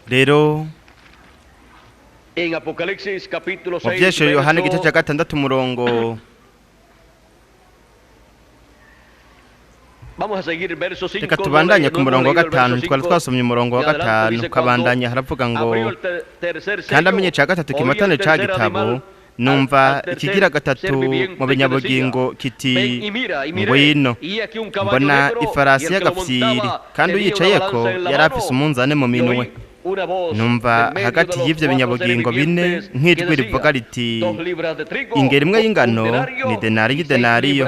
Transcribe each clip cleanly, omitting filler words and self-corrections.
rero en Apocalipsis capítulo 6 Muvyesho Yohana igice cya 6 umurongo Vamos a seguir verso 5. Reka tubandanye ku murongo wa 5 twari twasomye umurongo wa 5 kabandanya haravuga ngo kandi amenye cya 3 kimatane cya gitabo numva ikigira 3 mu binyabugingo kiti ngwino mbona ifarasi y'agafyiri kandi uyicayeko yari afise umunzane mu minwe numva hagati y'ivyo binyabugingo bine nk'ijwi rivuga riti ingero imwe y'ingano ni denariyo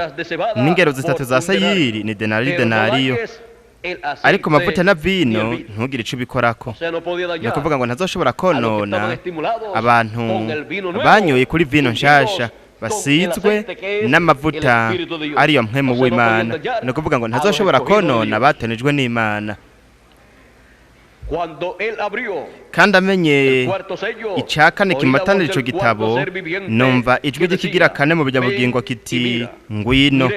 n'ingero zitatu za sayiri ni denariyo ariko amavuta na vino ntugire ico bikorako ni kuvuga ngo ntazoshobora konona abantu banyoye kuri vino nshasha basizwe n'amavuta ariyo mpwemu w'Imana ni kuvuga ngo ntazoshobora konona batonejwe n'Imana. Kandi amenye icya 4 kimatanira ico gitabo numva ijwi ry'ikigira 4 mu binyabugingo kiti ngwino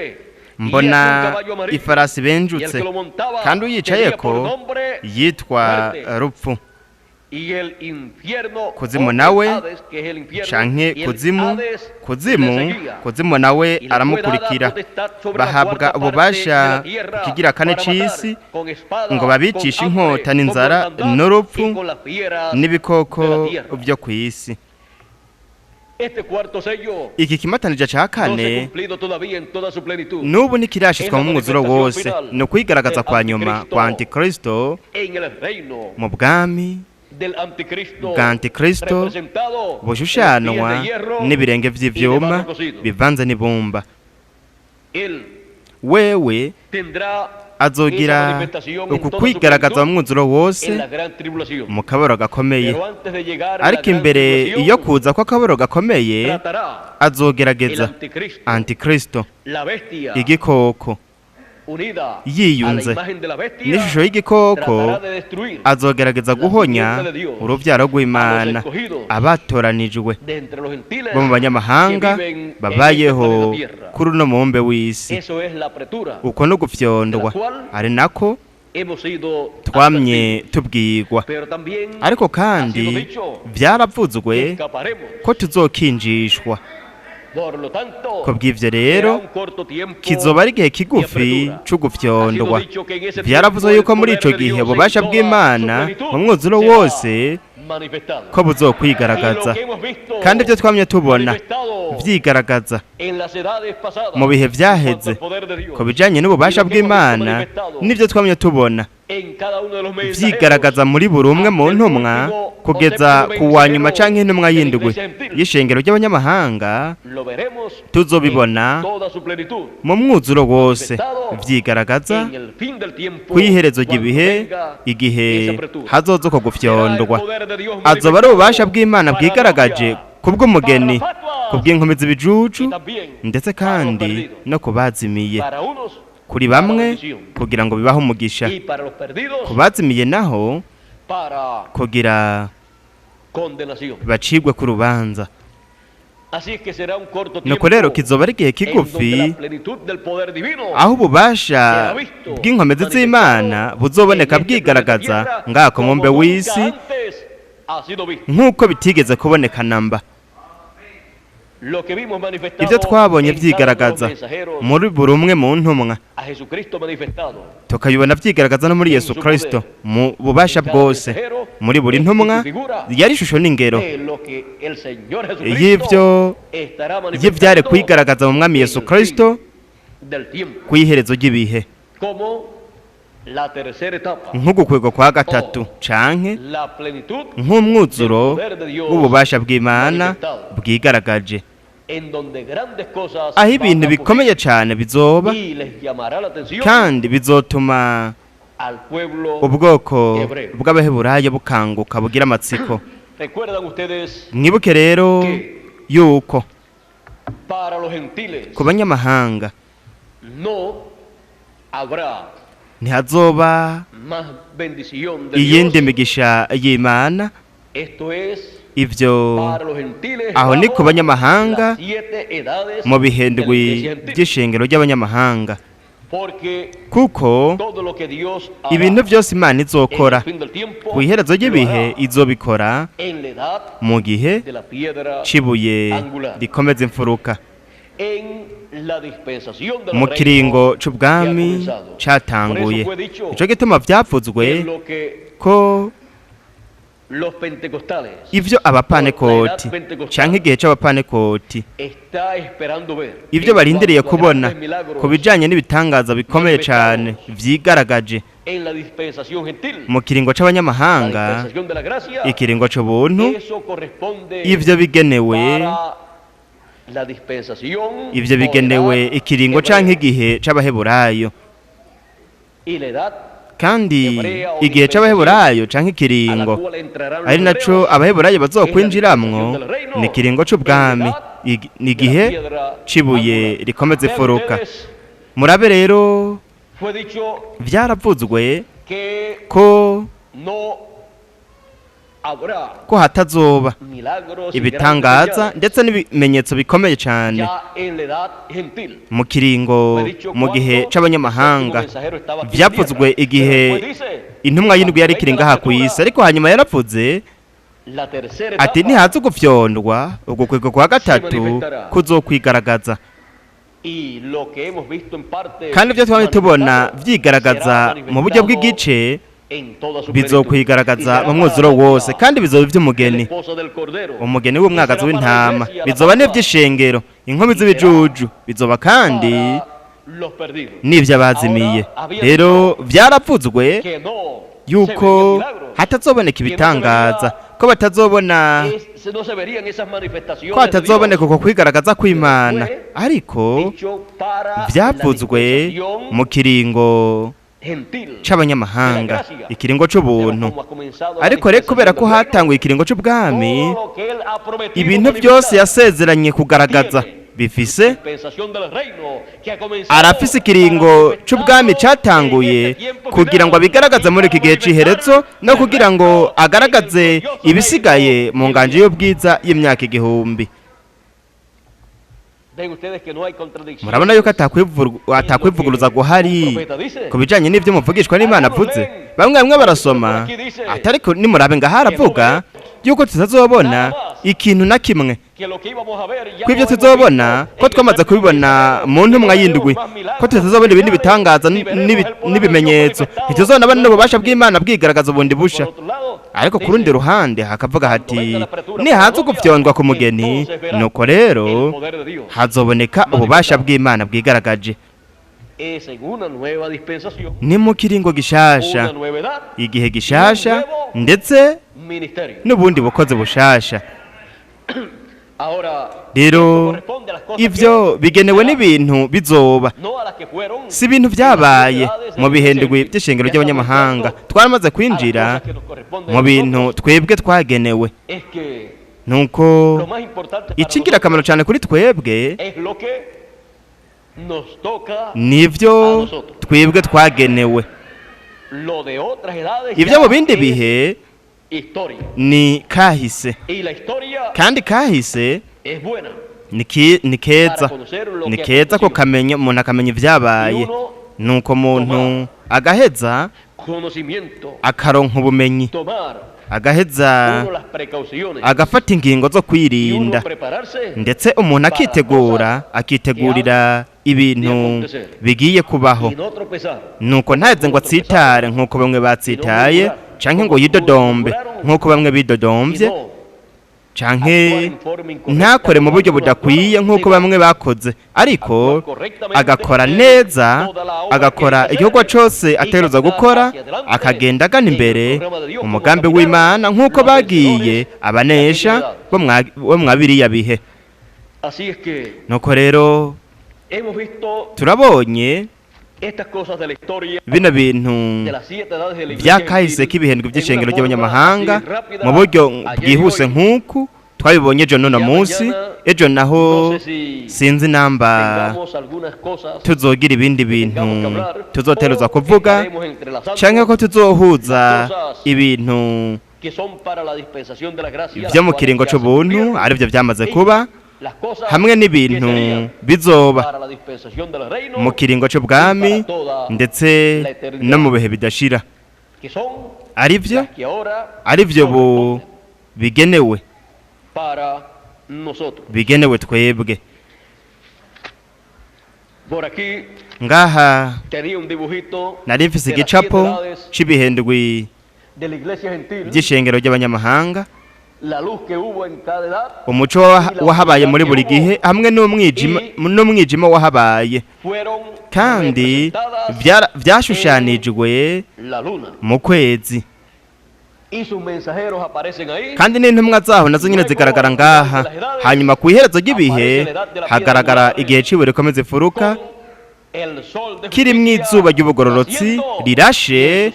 mbona ifarasi benjutse kandi uyicayeko yitwa rupfu kuzimu nawe canke kuzimu nawe aramukurikira bahabwa ububasha kukigira 4 c'isi ngo babicisha inkota n'inzara n'urupfu n'ibikoko byo kw'isi. Iki kimatanija ca 4 nubu nikirashitswa mu mwuzuro wose no kwigaragaza kwa nyuma kwa Antikristo mu bwami bwa Antikristo bushushanwa n'ibirenge vy'ivyuma bivanze n'ibumba. Wewe azogira uku kwigaragaza mu mwuzuro wose mu kaboro gakomeye, ariko imbere iyo kuza kwa kaboro gakomeye azogerageza Antikristo igikoko yiyunze n'ishusho y'igikoko azogerageza guhonya uruvyaro rw'Imana abatoranijwe bo mu banyamahanga babayeho kuri uno mubumbe w'isi. Uko no gufyondwa ari nako twamye tubwirwa, ariko kandi vyaravuzwe ko tuzokinjishwa. Kubw'ivyo rero kizoba ari igihe kigufi c'ugufyondwa. Vyaravuzwe yuko muri ico gihe ububasha bw'Imana mu mwuzuro wose ko buzokwigaragaza, kandi ivyo twamye tubona vyigaragaza mu bihe vyaheze ko bijanye n'ububasha bw'Imana n'ivyo twamye tubona vyigaragaza muri buri umwe mu ntumwa kugeza kuwa nyuma canke intumwa y'indwi y'ishengero ry'abanyamahanga. Tuzobibona mu mwuzuro wose vyigaragaza kw'iherezo ry'ibihe, igihe hazoza uko gufyondwa. Azoba ari ububasha bw'Imana bwigaragaje kubw'umugeni, kubw'inkumi z'ibijuju, ndetse kandi no kubazimiye. Kuri bamwe kugira ngo bibaho umugisha, kubazimiye naho kugira bacibwe ku rubanza. Nuko rero kizoba ari igihe kigufi aho ububasha bw'inkomezi z'Imana buzoboneka bwigaragaza ngako mumbe w'isi nk'uko bitigeze kuboneka namba. Ibyo twabonye vyigaragaza muri buri umwe mu ntumwa, tukabibona vyigaragaza no muri Yesu Kristo mu bubasha bwose. Muri buri ntumwa yari ishusho n'ingero y'ivyari kwigaragaza mu mwami Yesu Kristo kw'iherezo ry'ibihe, nk'ugukwego kwa 3 canke nk'umwuzuro w'ububasha bw'Imana bwigaragaje, aho ibintu bikomeye cyane bizoba kandi bizotuma ubwoko bw'Abaheburayo bukanguka bugira amatsiko. Mwibuke rero yuko ku banyamahanga ntihazoba iyindi migisha y'Imana. Ivyo aho ni ku banyamahanga mu bihendwi by'ishengero ry'abanyamahanga. kuko ibintu byose Imana izokora ku iherezo ry'ibihe izobikora mu gihe cibuye rikomeza imfuruka mu kiringo c'ubwami catanguye. Ico gituma vyavuzwe ko ivyo abapanekoti canke igihe c'abapanekoti ivyo barindiriye kubona ku bijanye n'ibitangaza bikomeye cane vyigaragaje mu kiringo c'abanyamahanga, ikiringo c'ubuntu, ivyo bigenewe ikiringo canke igihe c'abaheburayo. Kandi igihe c'abaheburayo canke ikiringo ari naco abaheburayo bazokwinjiramwo ni ikiringo c'ubwami, ni igihe cibuye rikomeza ifuruka. Murabe rero vyaravuzwe ko hatazoba ibitangaza ndetse n'ibimenyetso bikomeye cyane mu kiringo mu gihe c'abanyamahanga. Vyavuzwe igihe intumwa y'indwi yari ikiri ngaha ku isi, ariko hanyuma yaravuze ati nihaza ugufyondwa ugukwego kwa gatatu kuzokwigaragaza. Kandi ivyo twari tubona vyigaragaza mu buryo bw'igice bizokwigaragaza mu mwuzuro wose, kandi bizoba ivy'umugeni, umugeni w'umwagazi w'intama, bizoba n'ivy'ishengero, inkomi z'ibijuju, bizoba kandi n'ivy'abazimiye. Rero vyaravuzwe yuko hatazoboneka ibitangaza, ko hatazoboneka uko kwigaragaza kw'Imana, ariko vyavuzwe mu kiringo c'abanyamahanga, ikiringo c'ubuntu. Ariko rero kubera ko hatanguye ikiringo c'ubwami, ibintu byose yasezeranye kugaragaza bifise arafise ikiringo c'ubwami catanguye kugira ngo abigaragaze muri iki gihe c'iherezo, no kugira ngo agaragaze ibisigaye mu nganje y'ubwiza y'imyaka 1000. Murabona yuko atakwivuguruza guhari ku bijanye n'ivyo muvugishwa n'Imana avuze. Bamwe barasoma atariko nimurabe ngaha aravuga yuko tutazobona ikintu na kimwe, kw'ivyo tuzobona ko twamaze kubibona mu ntumwa y'indwi, ko tutazobona ibindi bitangaza n'ibimenyetso, ntituzobona n'ububasha bw'Imana bwigaragaza ubundi busha. Ariko ku rundi ruhande hakavuga hati nihaza ugufyondwa ku mugeni, nuko rero hazoboneka ububasha bw'Imana bwigaragaje. Ni mu kiringo gishasha, igihe gishasha, ndetse n'ubundi bukozi bushasha. Rero ivyo bigenewe n'ibintu bizoba, si ibintu vyabaye mu bihendwi by'ishengero ry'abanyamahanga. Twaramaze kwinjira mu bintu twebwe twagenewe, nuko icingira akamaro cyane kuri twebwe nivyo twebwe twagenewe. Ivyo mu bindi bihe ni kahise, kandi kahise ni keza ko kamenya umuntu akamenya ivyabaye, nuko umuntu agaheza akaronka ubumenyi, agaheza agafata ingingo zo kwirinda, ndetse umuntu akitegurira ibintu bigiye kubaho, nuko ntaheze ngo atsitare nk'uko bamwe batsitaye, canke ngo yidodombe nk'uko bamwe bidodomvye, canke ntakore mu buryo budakwiye nk'uko bamwe bakoze, ariko agakora neza, agakora igikorwa cose ategerezwa gukora, akagenda agana imbere umugambi w'Imana nk'uko bagiye abanesha bo mwa biriya bihe. Nuko rero turabonye bino bintu vyakahise k'ibihendwe by'ishengero ry'abanyamahanga mu buryo bwihuse nk'uku twabibonye ejo none munsi. Ejo naho sinzi namba tuzogira ibindi bintu tuzoteruza kuvuga, canke ko tuzohuza ibintu vyo mu kiringo c'ubuntu arivyo vyamaze kuba, hamwe n'ibintu bizoba mu kiringo cy'ubwami ndetse no mu bihe bidashira, aribyo bigenewe twebwe. Ngaha nari mfise igicapo c'ibihendwi by'ishengero ry'abanyamahanga, umuco wahabaye muri buri gihe hamwe n'umwijima wahabaye, kandi byashushanijwe mu kwezi, kandi n'intumwa zaho nazo nyine zigaragara ngaha. Hanyuma ku iherezo ry'ibihe hagaragara igihe c'ibuye rikomeza ifuruka kirimwo izuba ry'ubugororotsi rirashe,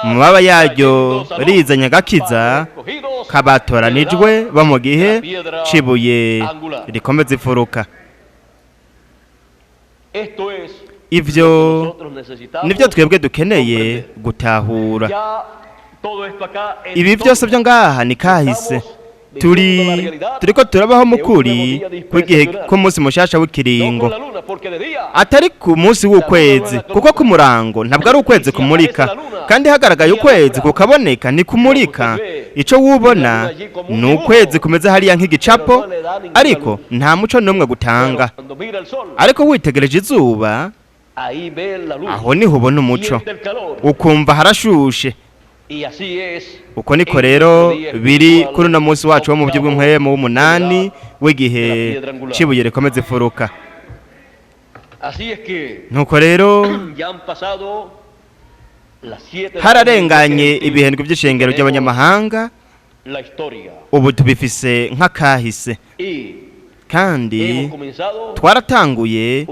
mu mababa yaryo rizanye agakiza k'abatoranijwe bo mu gihe c'ibuye rikomeza ifuruka. Ivyo nivyo twebwe dukeneye gutahura. Ibi byose byo ngaha ni kahise, turiko turabaho mukuri kw'igihe k'umunsi mushasha w'ikiringo, atari ku munsi w'ukwezi, kuko ku murango ntabwo ari ukwezi kumurika, kandi hagaragaye ukwezi kukaboneka ni kumurika. Ico wubona ni ukwezi kumeze hariya nk'igicapo, ariko nta muco n'umwe gutanga. Ariko witegereje izuba, aho niho ubona umuco, ukumva harashushe. Uko niko rero biri kuri uno munsi wacu wo mu buryo bw'inkwemu w'umunani w'igihe c'ibuye rikomeza ifuruka. Nuko rero hararenganye ibihendwe by'ishengero ry'abanyamahanga, ubu tubifise nk'akahise, kandi twaratanguye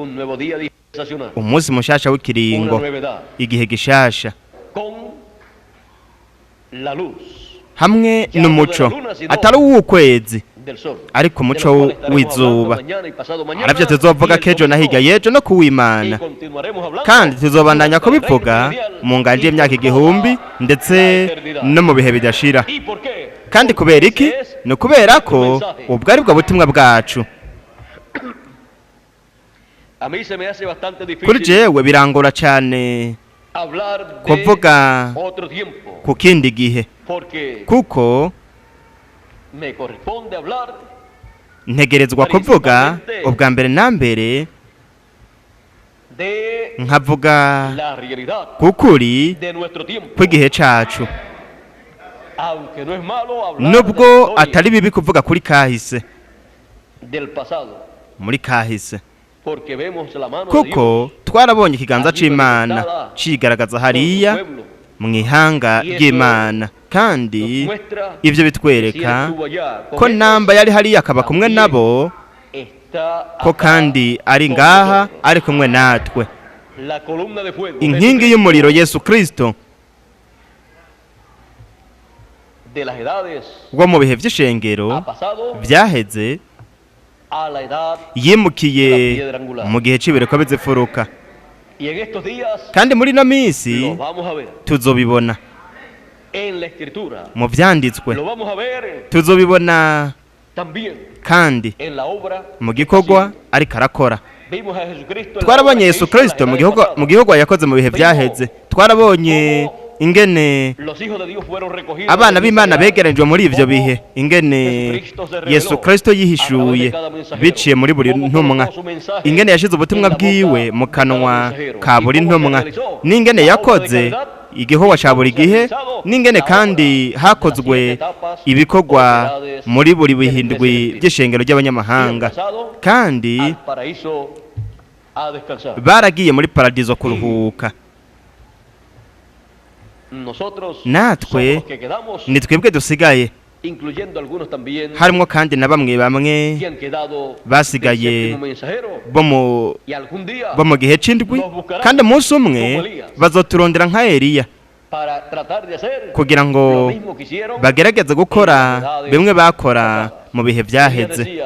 umunsi mushasha w'ikiringo, igihe gishasha hamwe n'umuco atari uw'ukwezi, ariko umuco w'izuba. Aravyo tuzovuga kejo na hirya yejo no kuw'Imana, kandi tuzobandanya kubivuga mu nganje y'imyaka 1000 ndetse no mu bihe bidashira. Kandi kubera iki? No kubera ko ubwo ari bwo butumwa bwacu. Kuri jewe birangora cyane kuvuga ku kindi gihe, kuko ntegerezwa kuvuga ubwa mbere na mbere, nkavuga kukuri kw'igihe cacu, nubwo atari bibi kuvuga kuri kahise, muri kahise, kuko twarabonye ikiganza c'Imana kigaragaza hariya mu ihanga ry'Imana, kandi ivyo bitwereka ko namba yari hariya akaba kumwe nabo, ko kandi ari ngaha ari kumwe natwe. Inkingi y'umuriro Yesu Kristo wo mu bihe vy'ishengero vyaheze yimukiye mu gihe c'ibuye rikomeza ifuruka, kandi muri no minsi tuzobibona mu vyanditswe, tuzobibona kandi mu gikorwa ariko arakora. Twarabonye Yesu Kristo mu gikorwa yakoze mu bihe vyaheze, twarabonye ingene abana b'Imana begeranijwe muri ivyo bihe, ingene Yesu Kristo yihishuye biciye muri buri ntumwa, ingene yashize ubutumwa bwiwe mu kanwa ka buri ntumwa, n'ingene yakoze igikorwa ca buri gihe, n'ingene kandi hakozwe ibikorwa muri buri bihindwi by'ishengero ry'abanyamahanga, kandi baragiye muri paradizo kuruhuka. Natwe ni twebwe dusigaye, harimwo kandi na bamwe basigaye bo mu gihe c'indwi, kandi umunsi umwe bazoturondera nka Eliya kugira ngo bagerageze gukora bimwe bakora mu bihe vyaheze.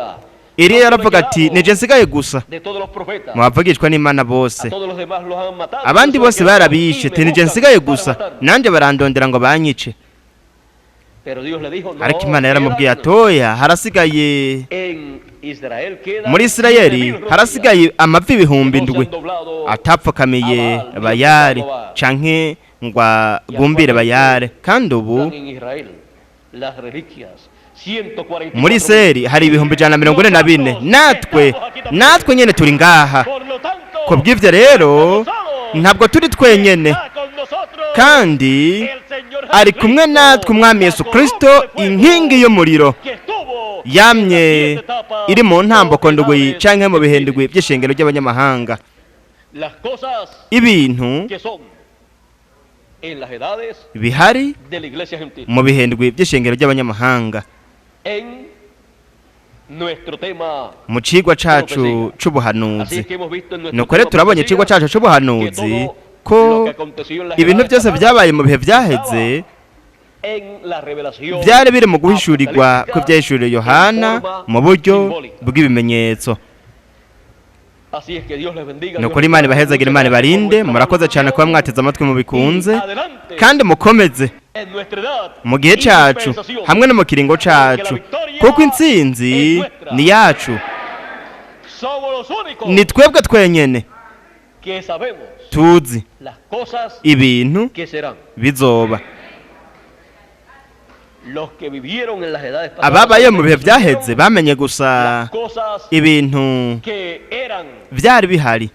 Eliya yaravuga ati nije nsigaye gusa mu bavugishwa n'Imana bose, abandi bose barabishe, ati nije nsigaye gusa nanje barandondera ngo banyice. Ariko Imana yaramubwiye atoya, harasigaye muri Isirayeli harasigaye amavi ibihumbi ndwi atapfukamiye bayari canke ngwa gumbire bayare, kandi ubu muri Isirayeli hari ibihumbi 144. natwe nyene turi ngaha. Ko bw'ivyo rero ntabwo turi twenyene, kandi ari kumwe natwe umwami Yesu Kristo, inkingi y'umuriro yamye iri mu ntamboko ndwi canke mu bihendwi by'ishengero ry'abanyamahanga. Ibintu bihari mu bihendwi by'ishengero ry'abanyamahanga. Mu cigwa cacu c'ubuhanuzi nuko rero turabonye cigwa cacu c'ubuhanuzi ko ibintu byose byabaye mu bihe byaheze byari biri mu guhishurirwa ko byahishuriye Yohana mu buryo bw'ibimenyetso. nuko Imana ibahezagire, Imana ibarinde. Murakoze cyane kuba mwateze amatwi mubikunze, kandi mukomeze mu gihe cacu hamwe no mu kiringo cacu, kuko intsinzi ni yacu. Ni twebwe twenyene tuzi ibintu bizoba. Ababaye mu bihe byaheze bamenye gusa ibintu byari bihari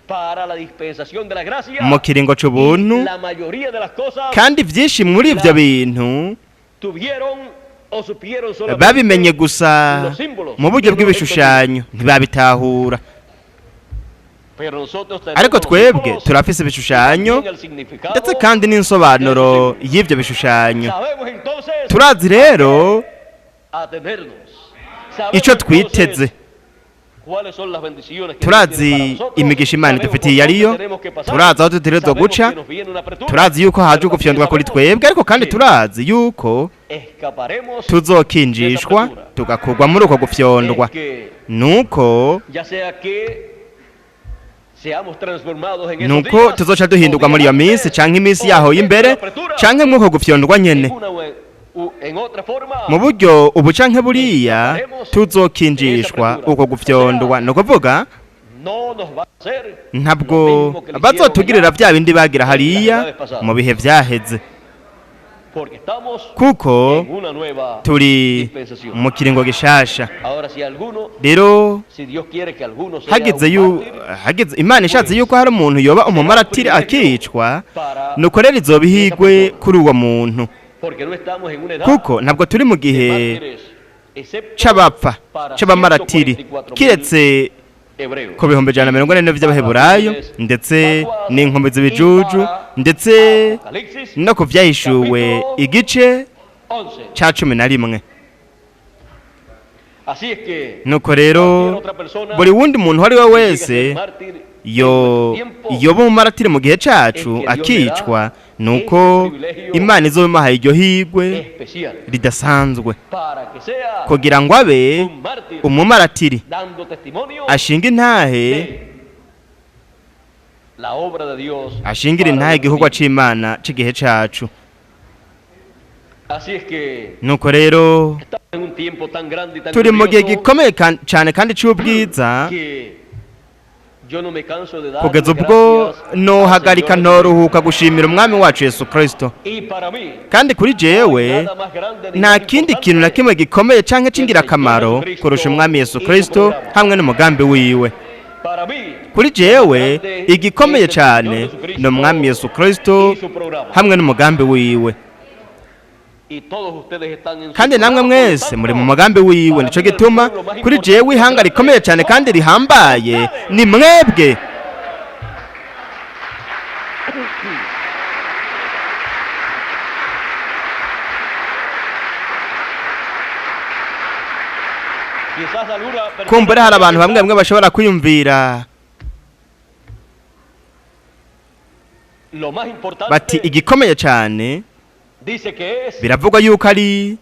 mu kiringo c'ubuntu, kandi byinshi muri ibyo bintu babimenye gusa mu buryo bw'ibishushanyo, ntibabitahura. Ariko twebwe turafise ibishushanyo ndetse kandi n'insobanuro y'ibyo bishushanyo. Turazi rero ico twiteze, turazi imigisha Imana idufitiye ariyo, turazi aho dutegerezwa guca, turazi yuko haje ugufyondwa kuri twebwe, ariko kandi turazi yuko tuzokinjishwa tugakurwa muri uko gufyondwa, nuko tuzoca duhindurwa muri iyo minsi canke iminsi yaho y'imbere canke mw'uko gufyondwa nyene. Mu buryo ubu canke buriya tuzokinjishwa uko gufyondwa, ni ukuvuga ntabwo bazotugirira bya bindi bagira hariya mu bihe byaheze, kuko turi mu kiringo gishasha. Rero hageze Imana ishatse yuko hari umuntu yoba umumaratiri akicwa, nuko rero izoba ihigwe kuri uwo muntu, kuko ntabwo turi mu gihe c'abapfa c'abamaratiri, kiretse ku bihumbi 140 by'abaheburayo ndetse n'inkombe z'ibijuju ndetse no ku byahishuwe igice ca 11. Nuko rero buri wundi muntu wari we wese yoba umumaratiri mu gihe cacu akicwa, nuko Imana izobimuhaye iryo higwe ridasanzwe kugira ngo abe umumaratiri ashinga intahe, ashingira intahe igikorwa c'Imana c'igihe cacu. Nuko rero turi mu gihe gikomeye cyane kandi c'ubwiza, kugeza ubwo nohagarika ntoruhuka gushimira umwami wacu Yesu Kristo. Kandi kuri jewe nta kindi kintu na kimwe gikomeye canke c'ingirakamaro kurusha umwami Yesu Kristo hamwe n'umugambi wiwe. Kuri jewe igikomeye cyane ni umwami Yesu Kristo hamwe n'umugambi wiwe, kandi namwe mwese muri mu mugambi wiwe. Nico gituma kuri jewe ihanga rikomeye cyane kandi rihambaye ni mwebwe. Kumbura hari abantu bamwe bashobora kwiyumvira bati igikomeye cyane biravugwa yuko ari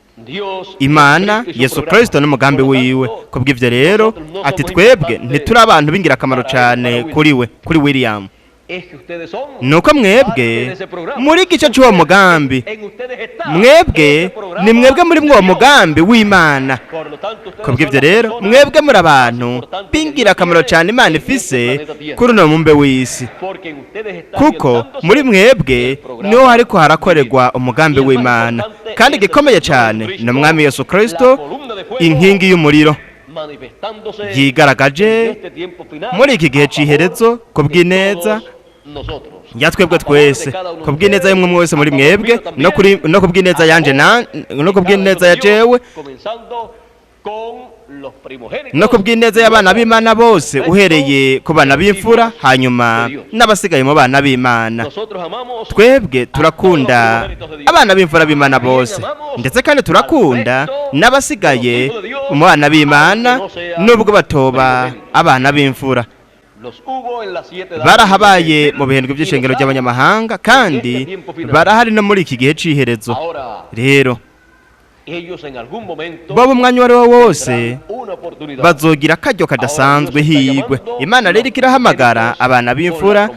Imana, Yesu Kristo n'umugambi wiwe. Kubw'ivyo rero ati twebwe ntituri abantu b'ingirakamaro cyane kuri William. nuko mwebwe muri gice cy'uwo mugambi, mwebwe ni mwebwe muri mwo mugambi w'Imana. Kubw'ibyo rero mwebwe muri abantu b'ingirakamaro cyane Imana ifise kuri uno mumbe w'isi, kuko muri mwebwe niho hariko harakorerwa umugambi w'Imana, kandi igikomeye cyane ni Umwami Yesu Kristo, inkingi y'umuriro yigaragaje muri iki gihe c'iherezo kubw'ineza ya twebwe twese, kubw'ineza y'umwe wese muri mwebwe, no kubw'ineza yanje no kubw'ineza ya jewe, no kubw'ineza y'abana b'Imana bose, uhereye ku bana b'imfura hanyuma n'abasigaye mu bana b'Imana. Twebwe turakunda abana b'imfura b'Imana bose, ndetse kandi turakunda n'abasigaye mu bana b'Imana nubwo batoba abana b'imfura. Barahabaye mu bihembwe by'ishengero ry'abanyamahanga, kandi barahari no muri iki gihe c'iherezo. Rero bobo umwanya wari wo wose bazogira akaryo kadasanzwe higwe. Imana rero ikirahamagara abana b'imfura,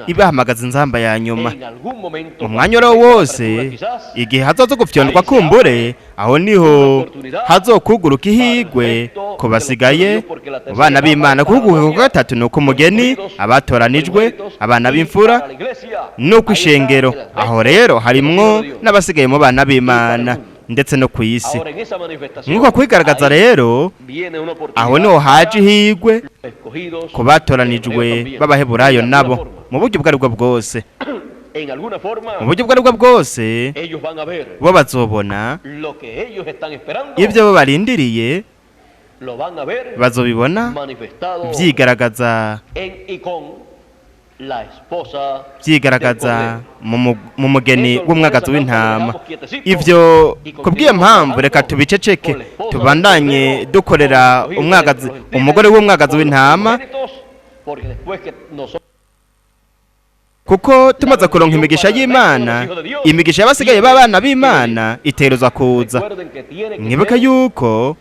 ibahamagaza inzamba ya nyuma mu mwanya wari wo wose. Igihe hazoza gufyondwa kumbure, aho niho hazokuguruka ihigwe ku basigaye mu bana b'Imana. Kuguruka ku gatatu ni uko umugeni, abatoranijwe, abana b'imfura n'uko ishengero. Aho rero harimwo n'abasigaye mu bana b'Imana ndetse no ku isi. Nk'uko kwigaragaza rero, aho niho haje ihigwe ku batoranijwe b'Abaheburayo nabo mu buryo ubwo aribwo bwose. Mu buryo ubwo aribwo bwose bo bazobona ibyo bo barindiriye, bazobibona byigaragaza mu mugeni w'umwagazi w'intama. Ivyo kubw'iyo mpamvu reka tubiceceke, tubandanye dukorera umugore w'umwagazi w'intama, kuko tumaze kuronka imigisha y'Imana, imigisha y'abasigaye b'abana b'Imana itegerezwa kuza. Mwibuke yuko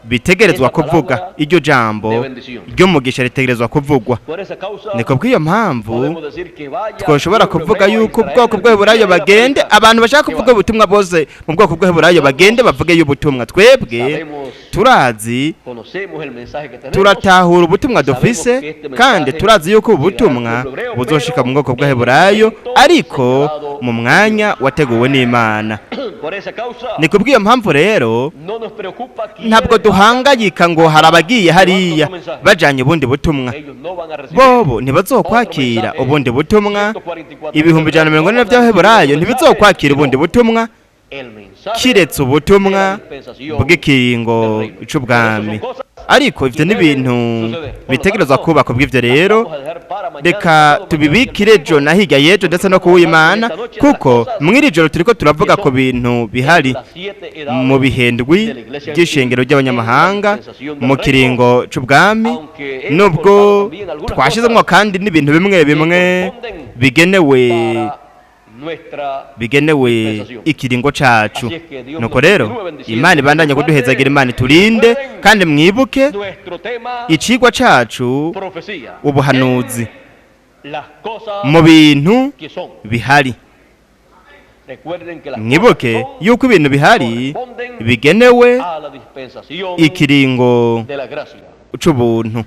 bitegerezwa kuvuga iryo jambo ry'umugisha, ritegerezwa kuvugwa. Niko bw'iyo mpamvu twoshobora kuvuga yuko ubwoko bw'Abaheburayo bagende, abantu bashaka kuvuga ubutumwa bose mu bwoko bw'Abaheburayo bagende bavuge y'ubutumwa. Twebwe turazi, turatahura ubutumwa dufise, kandi turazi yuko ubutumwa buzoshika mu bwoko bw'Abaheburayo, ariko mu mwanya wateguwe n'Imana. Niko bw'iyo mpamvu rero ntabwo duhangayika ngo harabagiye hariya bajanye ubundi butumwa. Bobo ntibazokwakira ubundi butumwa. 140 by'Abaheburayo ntibizokwakira ubundi butumwa kiretse ubutumwa bw'ikiringo c'ubwami. Ariko ivyo ni ibintu bitegerezwa kubaka. Bw'ivyo rero reka tubibikire ejo na hirya y'ejo ndetse no kuw'Imana, kuko mw'iri joro turiko turavuga ku bintu bihari mu bihendwi by'ishengero ry'abanyamahanga mu kiringo c'ubwami, nubwo twashizemwo kandi n'ibintu bimwe bimwe bigenewe ikiringo cacu. Nuko rero Imana ibandanye kuduhezagira, Imana iturinde, kandi mwibuke icigwa cacu ubuhanuzi mu bintu bihari. Mwibuke yuko ibintu bihari bigenewe ikiringo c'ubuntu.